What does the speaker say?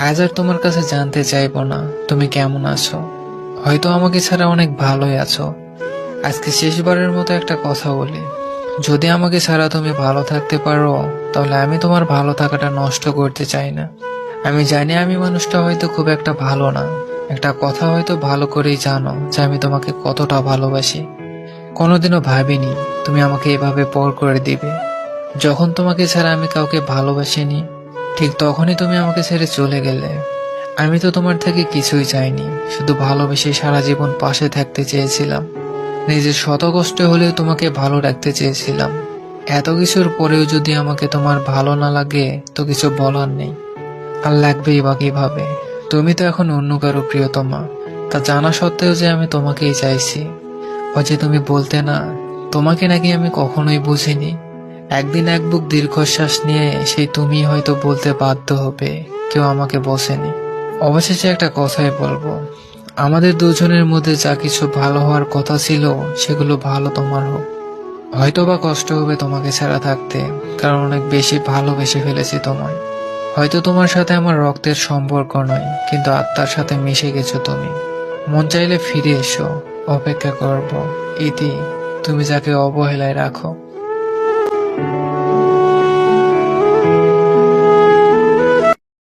আজ আর তোমার কাছে জানতে চাইবো না তুমি কেমন আছো। হয়তো আমাকে ছাড়া অনেক ভালোই আছো। আজকে শেষবারের মতো একটা কথা বলি, যদি আমাকে ছাড়া তুমি ভালো থাকতে পারো, তাহলে আমি তোমার ভালো থাকাটা নষ্ট করতে চাই না। আমি জানি আমি মানুষটা হয়তো খুব একটা ভালো না, একটা কথা হয়তো ভালো করেই জানো যে আমি তোমাকে কতটা ভালোবাসি। কোনোদিনও ভাবিনি তুমি আমাকে এভাবে পর করে দিবে। যখন তোমাকে ছাড়া আমি কাউকে ভালোবাসিনি, ঠিক তখনই তুমি আমাকে ছেড়ে চলে গেলে। আমি তো তোমার থেকে কিছুই চাইনি, শুধু ভালোবেসে সারা জীবন পাশে থাকতে চেয়েছিলাম। নিজের শত কষ্ট হলেও তোমাকে ভালো রাখতে চেয়েছিলাম। এত কিছুর পরেও যদি আমাকে তোমার ভালো না লাগে, তো কিছু বলার নেই। আর লাগবেই বা কিভাবে? তুমি তো এখন অন্য কারো প্রিয়তমা। তা জানা সত্ত্বেও যে আমি তোমাকেই চাইছি। ও যে তুমি বলতে না, তোমাকে নাকি আমি কখনোই বুঝিনি। একদিন এক বুক দীর্ঘশ্বাস নিয়ে সেই তুমি হয়তো বলতে বাধ্য হবে কেউ আমাকে বসেনি। অবশেষে একটা কথাই বলবো, আমাদের দুজনের মধ্যে যা কিছু ভালো হওয়ার কথা ছিল, সেগুলো ভালো তোমার হোক। হয়তো বা কষ্ট হবে তোমাকে ছাড়া থাকতে, কারণ অনেক বেশি ভালোবেসে ফেলেছি তোমায়। হয়তো তোমার সাথে আমার রক্তের সম্পর্ক নয়, কিন্তু আত্মার সাথে মিশে গেছো তুমি। মন চাইলে ফিরে এসো, অপেক্ষা করব। ইতি, তুমি যাকে অবহেলায় রাখো।